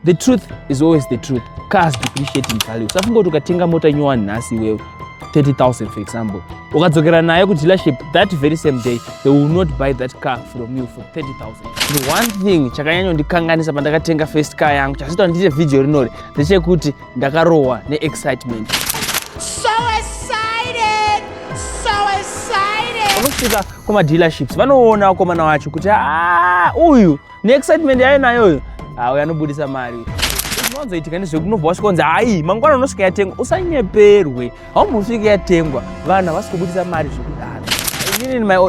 the truth is always the truth. Cars depreciate in value. So afunga ukatenga mota nyuwani nasi wewe 30,000 for example. Ukadzokera nayo ku dealership that very same day, they will not buy that car from you for 30,000. The one thing chakanyanya ndikanganisa pandakatenga first car yangu chasita ndiite video rinori ndechekuti ndakarowa neexcitement. So excited! Unosvika kuma dealerships vanoona wakomana wacho kuti uyu neexcitement yayo nayoyo uyanobudisa mari. Zvinozoitika nezvekunobva wasvikonzi hai mangwana unosvika yatengwa, usanyeperwe, haumbosvika yatengwa vanhu vasikubudisa mari zvekudaro.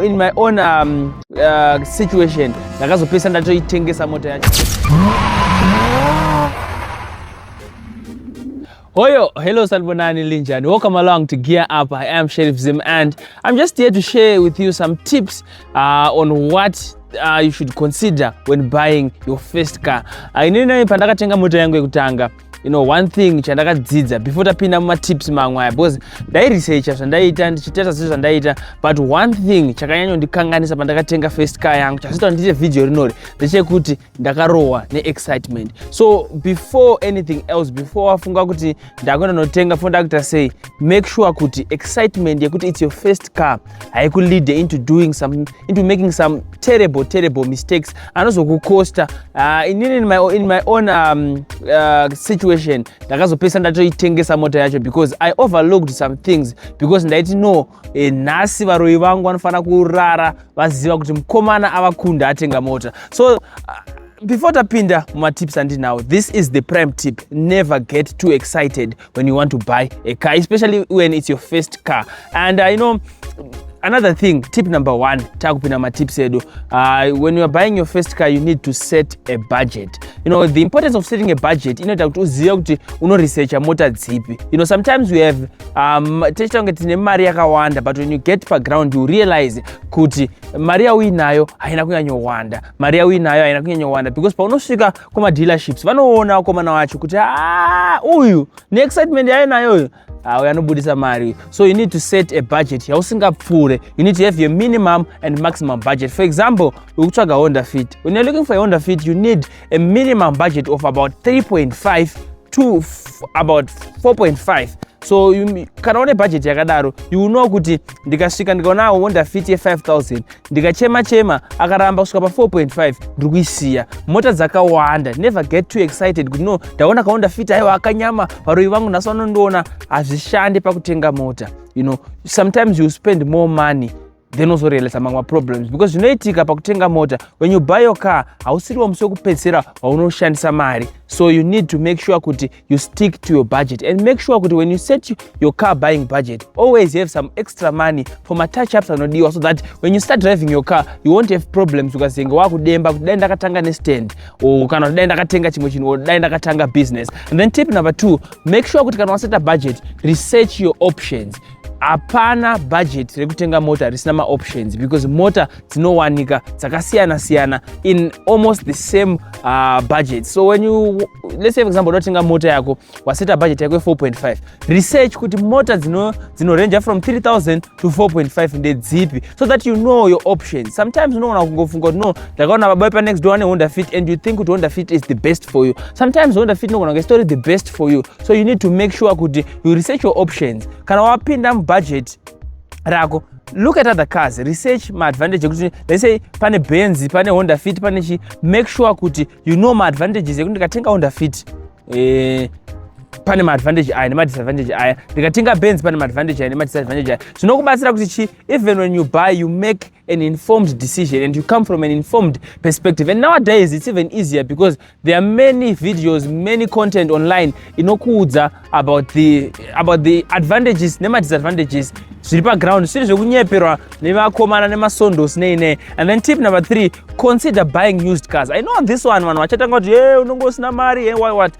In my own situation ndakazopesa ndatoitengesa mota yacho. Hoyo, hello Sanbonani Linjani. Welcome along to Gear Up. I am Sheriff Zim and I'm just here to share with you some tips on what you should consider when buying your first car. Inini pandakatenga mota yangu yekutanga, one thing chandakadzidza before tapinda muma tips mamwe because ndairesearcha zvandaita ndichitesa zvinhu zvandaita, but one thing chakanyanya ndikanganisa pandakatenga first car yangu chasita ndiite video rinori ndechekuti ndakarowa neexcitement. So before anything else, before wafunga kuti ndakwenda notenga before ndakuita say, make sure kuti excitement yekuti it's your first car haikulead into making some terrible mistakes anozokucosta. Inini in my own situation ndakazopesa ndatoitengesa mota yacho because I overlooked some things because ndaiti no nhasi varoi vangu vanofana kurara vaziva kuti mukomana avakunda atenga mota. So before tapinda muma tips andinawo, this is the prime tip: never get too excited when you want to buy a car, especially when it's your first car. And another thing, tip number 1, takupinda ma tips edu. When you are buying your first car, you need to set a budget. The importance of setting a budget, inoita kuti uzive kuti unoresearcha mota dzipi. Sometimes we have techonge tine mari yakawanda, but when you get background you realize kuti mari yauinayo haina kunyanyowanda, because paunosvika kuma dealerships vanoona wakomana wacho kuti uyu neexcitement yayo nayoyo uyanobudisa mari. So you need to set a budget yausingapfuure. You need to have your minimum and maximum budget. For example, ukutsvaga Honda Fit. When you're looking for a Honda Fit, you need a minimum budget of about 3.5 to about 4.5. So kana une budget yakadaro, you know kuti ndikasvika ndikaona Honda Fit ye5,000 ndikachema akaramba kusvika pa 4.5 ndikuisiya. Mota dzakawanda, never get too excited kuti no ndaona ka Honda Fit aiwa akanyama varoi vangu nhasi vanondiona hazvishande pakutenga mota. Sometimes you spend more money then also realize among problems because zvinoitika pakutenga mota. When you buy your car hausiriwo musi wekupedzisira waunoshandisa mari. So you need to make sure kuti you stick to your budget and make sure kuti when you set your car buying budget, always have some extra money for my touch-ups anodiwa, so that when you start driving your car you won't have problems ukazenga wakudemba kuti dai ndakatanga nestand kana kuti dai ndakatenga chimwe chinhu dai ndakatanga business. And then tip number 2, make sure kuti kana waseta budget, research your options. Apana budget rekutenga mota risina ma options because mota dzinowanika dzakasiyana in almost the same budget. So when you, let's say for example, unotenga mota yako waseta budget yako 4.5, research kuti mota dzino range from 3,000 to 4.5 ndedzipi, so that you know your options. Sometimes unoona kungofunga kuti no ndakaona baba pa next door ane Honda Fit and you think kuti Honda Fit is the best for you. Sometimes Honda Fit nokona ngestori the best for you. So you need to make sure kuti you research your options. Kana wapinda budget rako, look at other cars, research my advantage. Let's say pane Benz, pane Honda Fit, pane chi, make sure kuti you know my advantages. Ndikatenga Honda Fit pane ma advantage aya nema disadvantage aya, ndikatenga Benz pane ma advantage aya nema disadvantage aya. Zvinokubatsira kuti chi, even when you buy you make an informed decision and you come from an informed perspective. And nowadays it's even easier because there are many videos, many content online inokuudza about the advantages nema disadvantages zviri paground, zviri zvekunyeperwa nevakomana nemasondos nei. And then tip number 3, consider buying used cars. I know on this one vanhu vachatanga kuti unongosina mari what.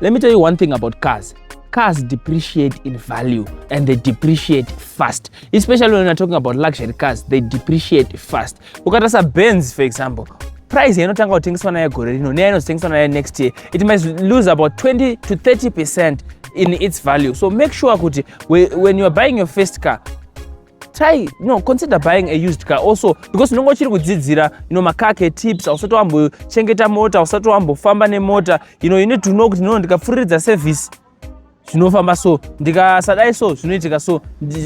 Let me tell you one thing about cars. Cars depreciate in value and they depreciate fast. Especially when we're talking about luxury cars, they depreciate fast. Ukatasa Benz, for example, price inotanga kutengeswa nayo gore rino neinotengeswa nayo next year, it might lose about 20 to 30% in its value. So make sure kuti when you are buying your first car, try, consider buying a used car also, because unongo chiri kudzidzira, makake tips, ausati wambochengeta mota, ausati wambofamba nemota, you need to know kuti ndikapfuuridza service zvinofamba so, ndikasadai so zvinoitika so,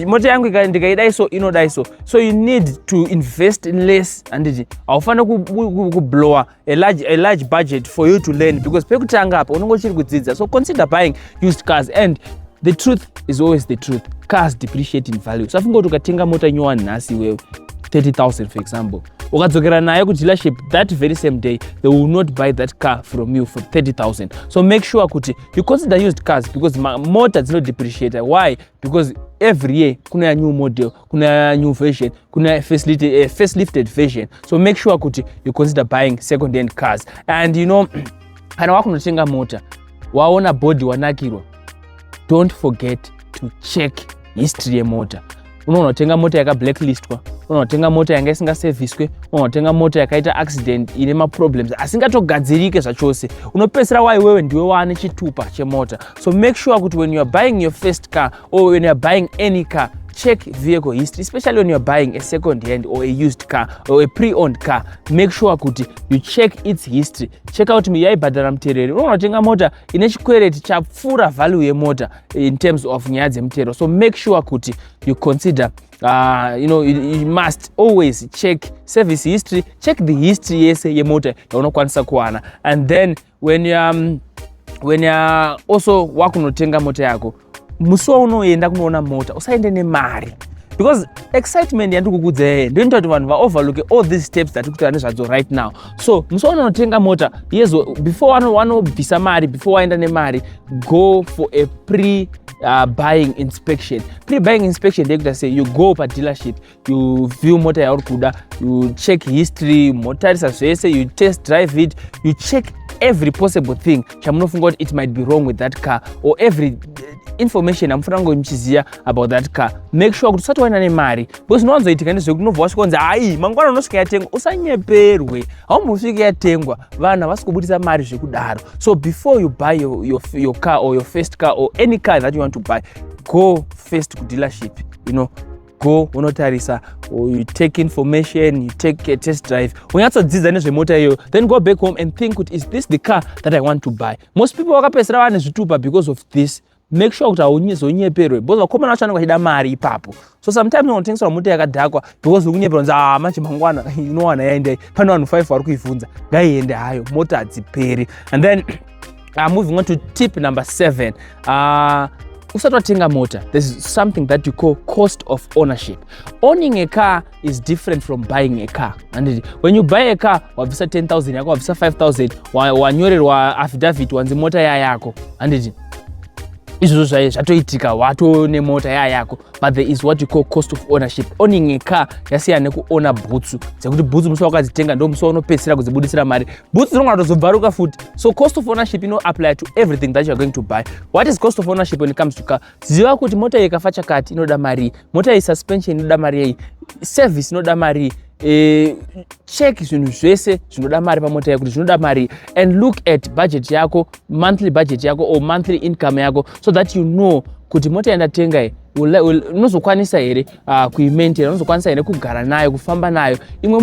mota yangu ndikaidai so inodai so. So you need to invest less, anditi aufana kublowa a large budget for you to learn, because pekutanga apa unongo chiri kudzidza. So consider buying used cars, and the truth is always the truth. Cars depreciate in value. So afunga kuti ukatenga mota nyowani nhasi wewe 30,000 for example, ukadzokera nayo ku dealership that very same day, they will not buy that car from you for 30,000. So make sure kuti you consider used cars, because mota dzino depreciate. Why? Because every year kuna new model, kuna new version, kuna facelifted version. So make sure kuti you consider buying second-hand cars. And kana wakunotenga mota waona body wanakirwa, don't forget to check history yemota. Unotenga mota yaka blacklistwa, unotenga mota yanga isingaserviswe, unotenga mota yakaita accident ine ma-problems asingatogadzirike zvachose, unopedzisira wewe ndiwe wane chitupa chemota. So make sure kuti when you are buying your first car or when you are buying any car, check vehicle history, especially when you are buying a second hand or a used car or a pre-owned car. Make sure kuti you check its history. Check out yaibhadhara muterere. Unotenga mota ine chikwereti chapfuura value yemota in terms of nyaya dzemutero. So make sure kuti you consider you must always check service history, check the history yese yemota yaunokwanisa kuwana. And then when you also wakunotenga mota yako, musi waunoenda kunoona mota usaende nemari, because excitement yandikukudza ndoita kuti vanhu vaoverlook all these steps that tikutaura nezvadzo right now. So musi waunotenga mota, before wanobvisa mari, before waenda nemari, go for a buying inspection. Pre-buying inspection ndekuti say you go pa dealership, you view mota yauri kuda, you check history, motarisa zvese, you test drive it, you check every possible thing chamunofunga kuti it might be wrong with that car, or every information amufana ngo muchiziya about that car. Make sure kuti usati waenda nemari, because unowanzoitika nezvekuti unobva wasvika kunzi hai mangwana unosvika yatengwa. Usanyeperwe, haumbosvika yatengwa, vanhu vasikubudisa mari zvekudaro. So before you buy your car or your first car or any car that you want to buy, go first to dealership, go unotarisa, or you take information, you take a test drive, unyatsodzidza nezvemota iyoyo, then go back home and think kuti is this the car that I want to buy. Most people vakapedzisira vane zvitupa because of this. Make sure kuti hauzonyeperwe, because vakomana vacho vanenge vachida mari ipapo. So sometimes unotengeswa mota yakadhakwa because ukunyeperwa kunzi manje mangwana inowana yaendai, pane vanhu 5 vari kuibvunza, ngaiende hayo, mota hadziperi. And then moving on to tip number 7. Usati watenga mota, there's something that you call cost of ownership. Owning a car is different from buying a car. And when you buy a car, wabvisa 10,000 yako, wabvisa 5,000, wanyorerwa affidavit wanzi mota yako. And izvozvo zvatoitika, watone mota yako, but there is what you call cost of ownership. Owning a car yasiyana nekuona bhutsu, dzekuti bhutsu musi wakadzitenga ndo musi waunopedzisira kudzibudisira mari, bhutsu dzinogona kutozobvaruka futi. So cost of ownership apply to everything that you are going to buy. What is cost of ownership when it comes to car? Ziva kuti mota ikafa chakati inoda mari, mota suspension inoda mari, service inoda mari, check zvinhu zvese zvinoda mari pamota yako kuti zvinoda mari, and look at budget yako, monthly budget yako or monthly income yako, so that you know kuti mota yandatenga unozokwanisa here kuimaintain, unozokwanisa here kugara nayo, kufamba nayo. Imwe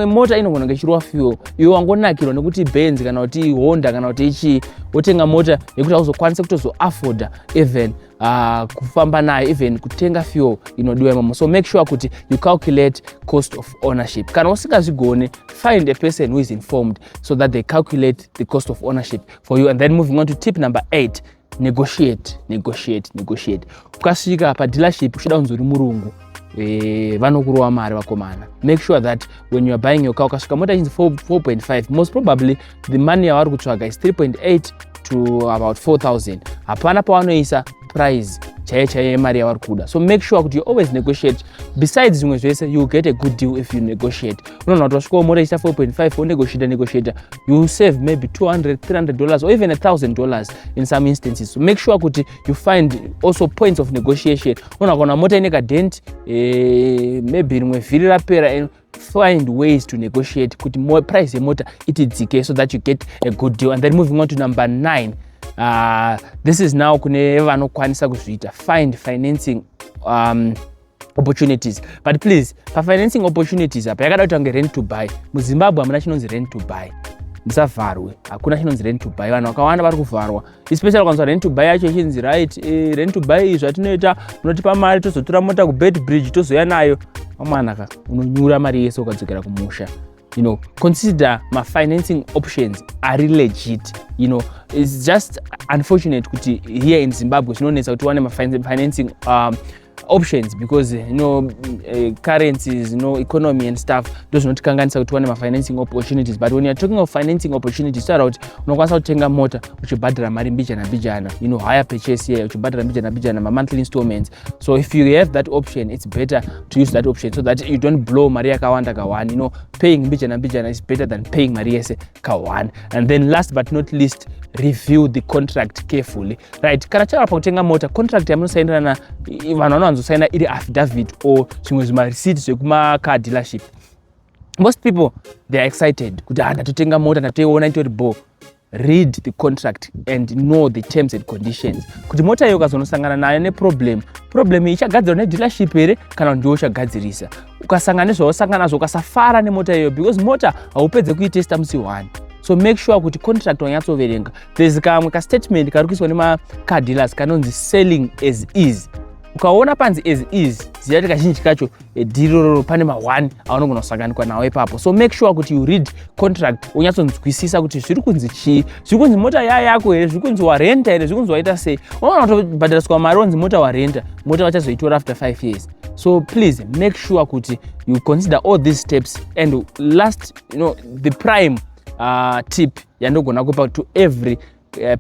mota inogona kunge ichirwa fuel, iwe wangonakirwa nekuti Benz kana kuti Honda kana kuti ichi, wotenga mota yekuti hauzokwanisa kutozoafforda even kufamba nayo, even kutenga fuel inodiwa imomo. So make sure kuti you calculate cost of ownership. Kana usingazvigone, find a person who is informed so that they calculate the cost of ownership for you. And then moving on to tip number 8, negotiate. Ukasvika pa dealership uchida kunzori murungu, vanokurowa mari vakomana. Make sure that when you are buying your car, ukasvika mota inzi 4.5, most probably the money yavari kutsvaga is 3.8 to about 4,000. Hapana pawanoisa price chaiye yemari yavari kuda. So make sure that you always negotiate. Besides zvimwe zvese, you get a good deal if you negotiate. Unoona kuti wasvika mota isa 4.5, negotiate, you save maybe $200, $300 or even $1,000 in some instances. So make sure that you find also points of negotiation. Unoona kana mota ine kadent, maybe rimwe vhiri rapera, find ways to negotiate kuti price yemota itidzike so that you get a good deal. And then moving on to number 9. This is now kune vanokwanisa kuzviita. Find financing opportunities. But please, financing opportunities apa yakada kuti wange rent to buy. MuZimbabwe hamuna chinonzi rent to buy. Musavharwe, hakuna chinonzi rent to buy. Vanhu vakawanda vari kuvharwa, especially ukanzwa rent to buy yacho ichinzi right, rent to buy zvatinoita unotipa mari tozotora mota kubed bridge tozoya nayo. Mwanaka unonyura mari yese ukadzokera kumusha. You know, consider my financing options are legit. You know, it's just unfortunate kuti here in Zimbabwe zvinonetsa kuti wane financing options because currencies, economy and stuff does not kanganisa kuti wane financing opportunities. But when you're talking of financing opportunities, start out unokwanisa kutenga mota uchibhadhara mari mbijana, higher purchase here uchibhadhara mbijana monthly installments. So if you have that option, it's better to use that option so that you don't blow mari yakawanda kawani. Paying mbijana is better than paying mari yese kawani. And then last but not least, review the contract carefully, right? Kana chava pakutenga mota, contract yamunosainirana vanhu vanowanzosaina iri affidavit or zvimwe zvimareceipt zvekuma car dealership. Most people, they are excited kuti ndatotenga mota ndatoiona itori bo. Read the contract and know the terms and conditions. Kuti mota iyo ukazonosangana nayo neproblem ichagadzirwa nedealership here kana ndiwe uchagadzirisa. Ukasangana nezvausangana nazvo ukasafara nemota iyo because mota haupedze kuitesta musi 1. So make sure kuti contract wanyatsoverenga. There's kamwe ka statement kari kuiswa nema car dealers kanonzi selling as is. Ukaona panzi as is, ziyati kazhinji kacho deal pane ma1 aunogona kusanganikwa nawo ipapo. So make sure kuti you read contract unyatsonzwisisa kuti zviri kunzi chii, zviri kunzi mota yako here, zviri kunzi warenta here, zviri kunzi waita sei. Unoona kutobhadhariswa mari onzi mota warenta, mota vachazoitora after 5 years. So please make sure kuti you consider all these steps. And last, the prime tip yandogona kupa to every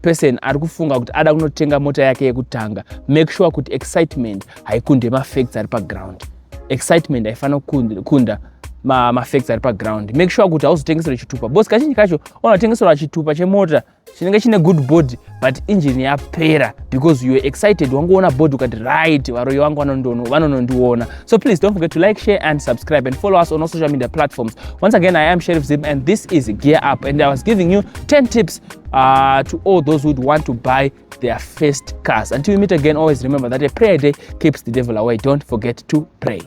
person ari kufunga kuti ada kunotenga mota yake yekutanga, make sure kuti excitement haikunde ma-facts ari paground. Excitement haifana kunda ma-facts ari paground. Make sure kuti hauzotengesera chitupa. Boss kazhinji kacho unotengesera chitupa chemota chinenge chine good body but engine yapera because you were excited, wangoona body ukati right, varoyi vangu vanonondiona. So please don't forget to like, share and subscribe and follow us on all social media platforms. Once again, I am Sheriff Zim and this is Gear Up, and I was giving you 10 tips to all those who would want to buy their first cars. Until we meet again, always remember that a prayer day keeps the devil away. Don't forget to pray.